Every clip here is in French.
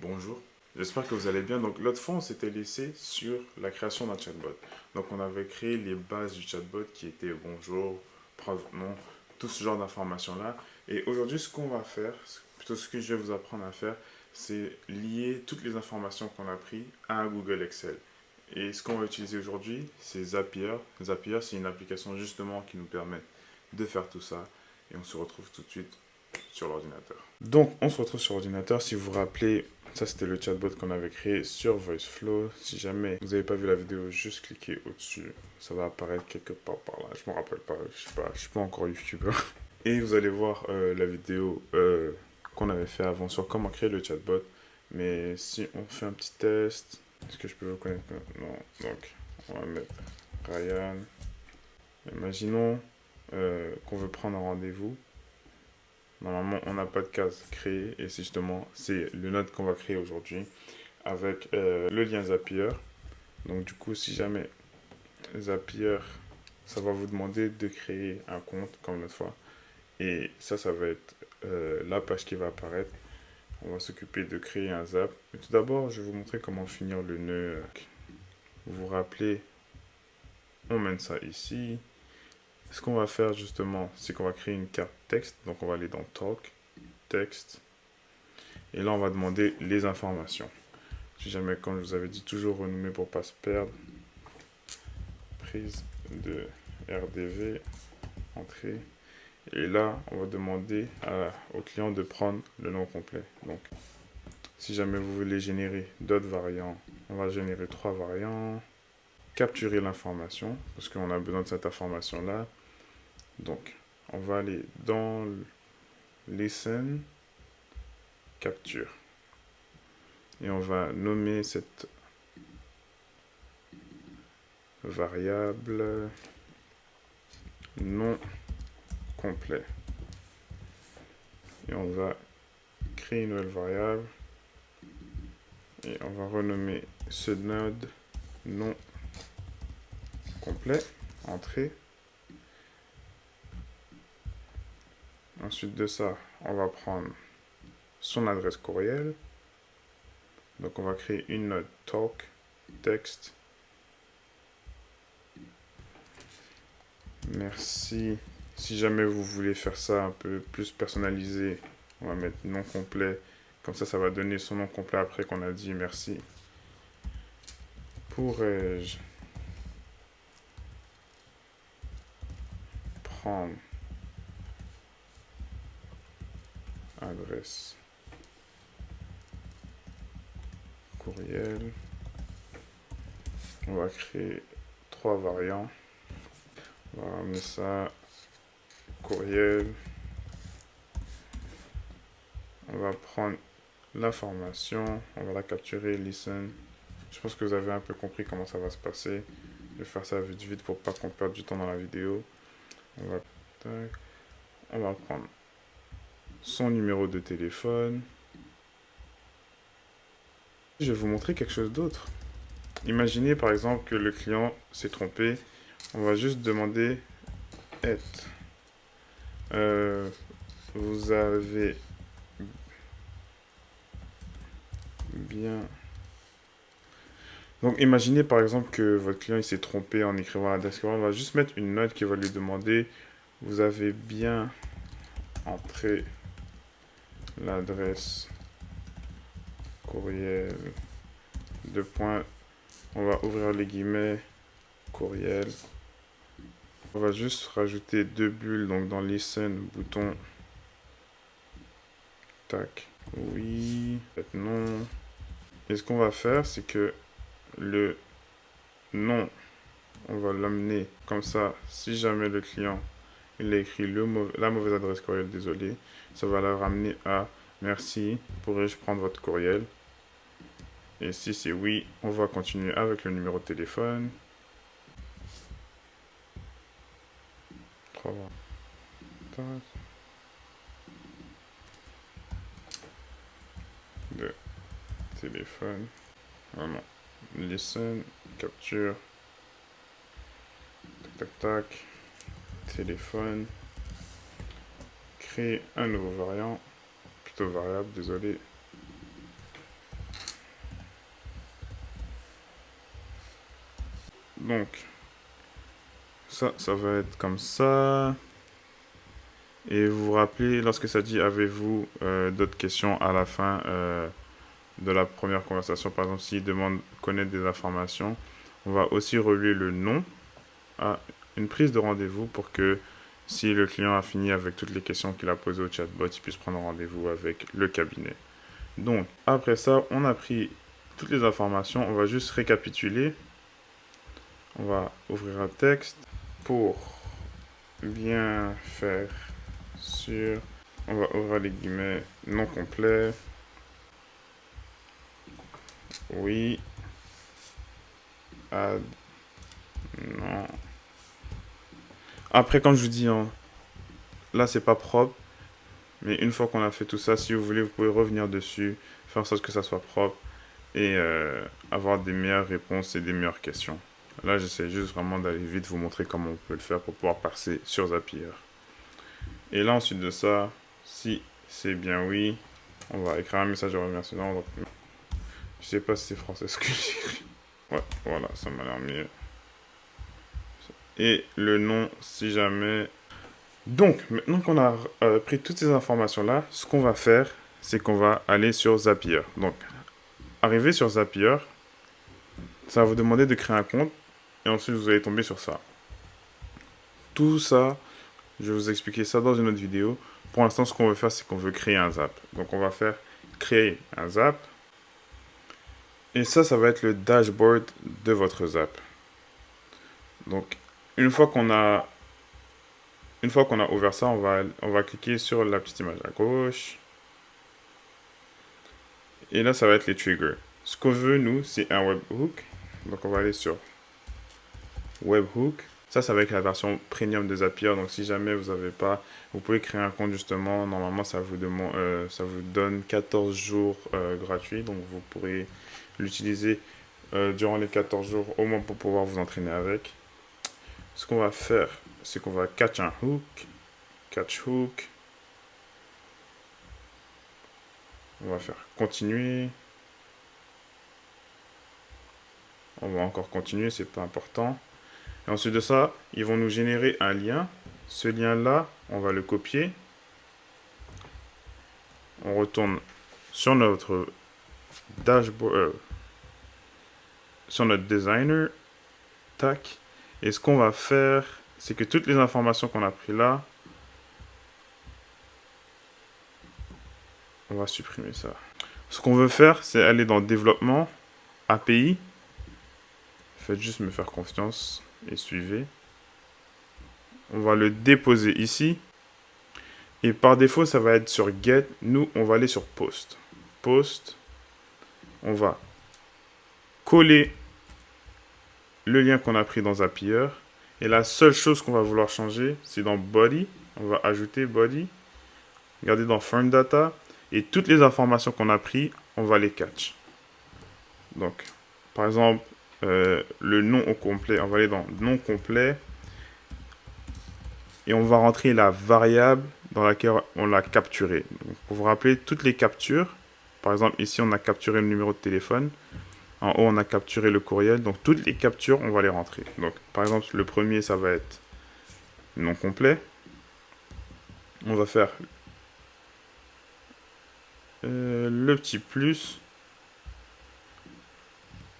Bonjour, j'espère que vous allez bien. Donc l'autre fois, on s'était laissé sur la création d'un chatbot. Donc on avait créé les bases du chatbot qui étaient bonjour, nom, tout ce genre d'informations-là. Et aujourd'hui, ce qu'on va faire, plutôt ce que je vais vous apprendre à faire, c'est lier toutes les informations qu'on a prises à un Google Excel. Et ce qu'on va utiliser aujourd'hui, c'est Zapier. Zapier, c'est une application justement qui nous permet de faire tout ça. Et on se retrouve tout de suite sur l'ordinateur. Donc, on se retrouve sur l'ordinateur. Si vous vous rappelez, ça c'était le chatbot qu'on avait créé sur VoiceFlow. Si jamais vous n'avez pas vu la vidéo, juste cliquez au-dessus. Ça va apparaître quelque part par là. Je me rappelle pas, je suis pas encore youtubeur. Et vous allez voir la vidéo qu'on avait fait avant sur comment créer le chatbot. Mais si on fait un petit test, est-ce que je peux vous connaître? Non. Donc, on va mettre Ryan. Imaginons qu'on veut prendre un rendez-vous. Normalement, on n'a pas de case créée et c'est justement le node qu'on va créer aujourd'hui avec le lien Zapier. Donc du coup, si jamais Zapier, ça va vous demander de créer un compte comme l'autre fois. Et ça va être la page qui va apparaître. On va s'occuper de créer un Zap. Mais tout d'abord, je vais vous montrer comment finir le nœud. Vous vous rappelez, on mène ça ici. Ce qu'on va faire justement, c'est qu'on va créer une carte texte. Donc on va aller dans Talk, Texte. Et là, on va demander les informations. Si jamais, comme je vous avais dit, toujours renommer pour ne pas se perdre. Prise de RDV, entrée. Et là, on va demander au client de prendre le nom complet. Donc, si jamais vous voulez générer d'autres variants, on va générer 3 variants. Capturer l'information, parce qu'on a besoin de cette information-là. Donc, on va aller dans Listen, Capture. Et on va nommer cette variable nom complet. Et on va créer une nouvelle variable. Et on va renommer ce node nom complet, entrée. Ensuite de ça, on va prendre son adresse courriel. Donc on va créer une node talk, texte. Merci. Si jamais vous voulez faire ça un peu plus personnalisé, on va mettre nom complet. Comme ça va donner son nom complet après qu'on a dit merci. Pourrais-je prendre adresse courriel? On va créer 3 variants. On va ramener ça courriel. On va prendre l'information, on va la capturer, listen. Je pense que vous avez un peu compris comment ça va se passer. Je vais faire ça vite pour pas qu'on perde du temps dans la vidéo. On va prendre son numéro de téléphone. Je vais vous montrer quelque chose d'autre. Imaginez par exemple que le client s'est trompé. On va juste demander vous avez bien... Donc imaginez par exemple que votre client s'est trompé en écrivant l'adresse courriel. On va juste mettre une note qui va lui demander vous avez bien entré l'adresse courriel, deux points, on va ouvrir les guillemets, courriel. On va juste rajouter 2 bulles, donc dans listen, bouton, tac, oui, non. Et ce qu'on va faire, c'est que le nom, on va l'amener comme ça. Si jamais le client, il a écrit la mauvaise adresse courriel, désolé, ça va la ramener à merci, pourrais-je prendre votre courriel? Et si c'est oui, on va continuer avec le numéro de téléphone. 3. De téléphone. Vraiment. Listen, capture. Tac, tac, tac. Téléphone. Créer un nouveau variant. Plutôt variable, désolé. Donc, ça va être comme ça. Et vous vous rappelez, lorsque ça dit avez-vous d'autres questions à la fin de la première conversation, par exemple, s'il demande connaître des informations, on va aussi relier le nom à une prise de rendez-vous pour que si le client a fini avec toutes les questions qu'il a posées au chatbot, il puisse prendre rendez-vous avec le cabinet. Donc, après ça, on a pris toutes les informations. On va juste récapituler. On va ouvrir un texte pour bien faire sur... On va ouvrir les guillemets non complet. Oui. Add. Non. Après, quand je vous dis, hein, là, c'est pas propre. Mais une fois qu'on a fait tout ça, si vous voulez, vous pouvez revenir dessus, faire en sorte que ça soit propre et avoir des meilleures réponses et des meilleures questions. Là, j'essaie juste vraiment d'aller vite, vous montrer comment on peut le faire pour pouvoir passer sur Zapier. Et là, ensuite de ça, si c'est bien oui, on va écrire un message de remerciement. Je sais pas si c'est français ce que j'écris. Ouais, voilà, ça m'a l'air mieux. Et le nom, si jamais... Donc, maintenant qu'on a pris toutes ces informations-là, ce qu'on va faire, c'est qu'on va aller sur Zapier. Donc, arriver sur Zapier, ça va vous demander de créer un compte et ensuite vous allez tomber sur ça. Tout ça, je vais vous expliquer ça dans une autre vidéo. Pour l'instant, ce qu'on veut faire, c'est qu'on veut créer un Zap. Donc, on va faire créer un Zap. Et ça va être le dashboard de votre Zap. Donc, une fois qu'on a ouvert ça, on va cliquer sur la petite image à gauche. Et là, ça va être les triggers. Ce qu'on veut, nous, c'est un webhook. Donc, on va aller sur webhook. Ça va être la version premium de Zapier. Donc, si jamais vous n'avez pas, vous pouvez créer un compte justement. Normalement, ça vous donne 14 jours gratuits. Donc, vous pourrez l'utiliser durant les 14 jours au moins pour pouvoir vous entraîner avec. Ce qu'on va faire, c'est qu'on va catch un hook. Catch hook. On va faire continuer. On va encore continuer, c'est pas important. Et ensuite de ça, ils vont nous générer un lien. Ce lien-là, on va le copier. On retourne sur notre dashboard, sur notre designer. Tac. Et ce qu'on va faire, c'est que toutes les informations qu'on a prises là, on va supprimer ça. Ce qu'on veut faire, c'est aller dans développement, API. Faites juste me faire confiance et suivez. On va le déposer ici. Et par défaut, ça va être sur Get. Nous, on va aller sur Post. Post. On va coller le lien qu'on a pris dans Zapier. Et la seule chose qu'on va vouloir changer, c'est dans Body. On va ajouter Body. Regardez dans Form Data. Et toutes les informations qu'on a prises, on va les catch. Donc, par exemple, le nom au complet. On va aller dans nom complet. Et on va rentrer la variable dans laquelle on l'a capturé. Donc, pour vous rappeler, toutes les captures, par exemple, ici, on a capturé le numéro de téléphone. En haut, on a capturé le courriel. Donc, toutes les captures, on va les rentrer. Donc, par exemple, le premier, ça va être nom complet. On va faire le petit plus.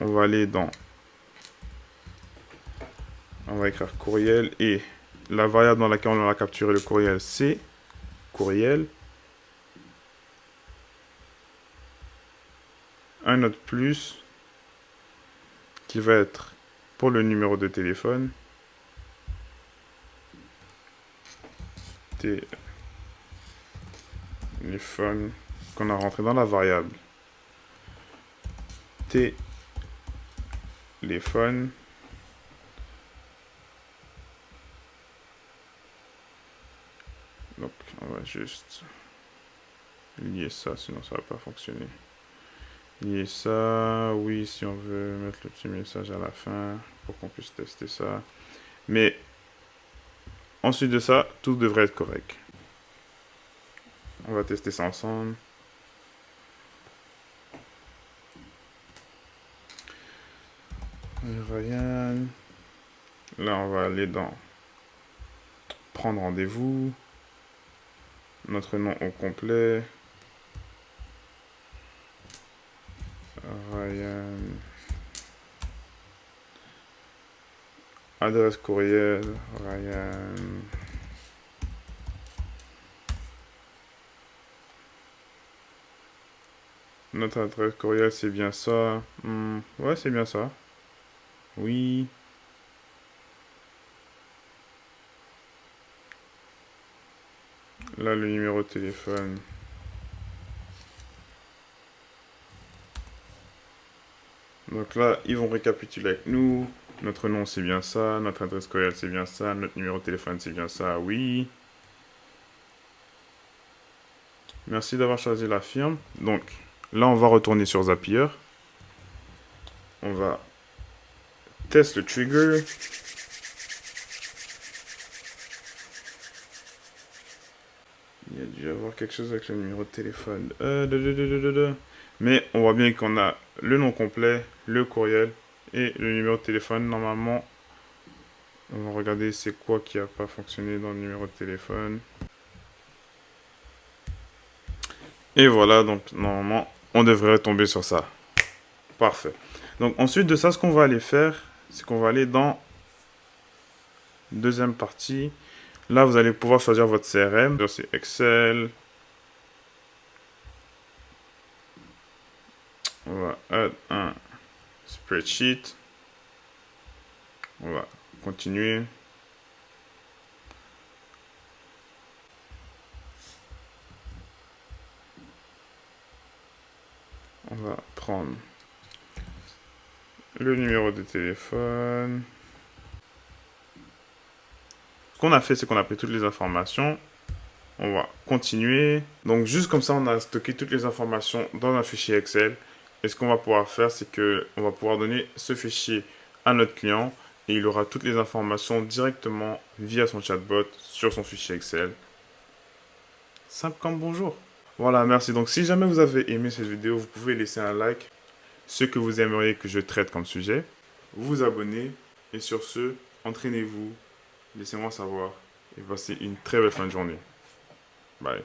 On va aller dans... On va écrire courriel et la variable dans laquelle on a capturé le courriel, c'est courriel. Un autre plus qui va être pour le numéro de téléphone. Téléphone qu'on a rentré dans la variable. Téléphone. Donc, on va juste lier ça, sinon ça va pas fonctionner. Lier ça, oui, si on veut mettre le petit message à la fin pour qu'on puisse tester ça. Mais ensuite de ça, tout devrait être correct. On va tester ça ensemble. Ryan, Là, on va aller dans prendre rendez-vous. Notre nom au complet. Ryan. Adresse courriel. Ryan. Notre adresse courriel, c'est bien ça. Ouais, c'est bien ça. Oui. Là, le numéro de téléphone. Donc là, ils vont récapituler avec nous. Notre nom, c'est bien ça. Notre adresse courriel, c'est bien ça. Notre numéro de téléphone, c'est bien ça. Oui. Merci d'avoir choisi la firme. Donc, là, on va retourner sur Zapier. On va tester le trigger. Il y a dû y avoir quelque chose avec le numéro de téléphone. Mais on voit bien qu'on a le nom complet, le courriel et le numéro de téléphone. Normalement, on va regarder c'est quoi qui n'a pas fonctionné dans le numéro de téléphone. Et voilà, donc normalement, on devrait tomber sur ça. Parfait. Donc ensuite de ça, ce qu'on va aller faire, c'est qu'on va aller dans deuxième partie. Là, vous allez pouvoir choisir votre CRM. C'est Excel. On va add un spreadsheet. On va continuer. On va prendre le numéro de téléphone. Ce qu'on a fait, c'est qu'on a pris toutes les informations. On va continuer. Donc, juste comme ça, on a stocké toutes les informations dans un fichier Excel. Et ce qu'on va pouvoir faire, c'est qu'on va pouvoir donner ce fichier à notre client et il aura toutes les informations directement via son chatbot sur son fichier Excel. Simple comme bonjour. Voilà, merci. Donc, si jamais vous avez aimé cette vidéo, vous pouvez laisser un like. Ce que vous aimeriez que je traite comme sujet, vous abonner. Et sur ce, entraînez-vous, laissez-moi savoir et passez une très belle fin de journée. Bye.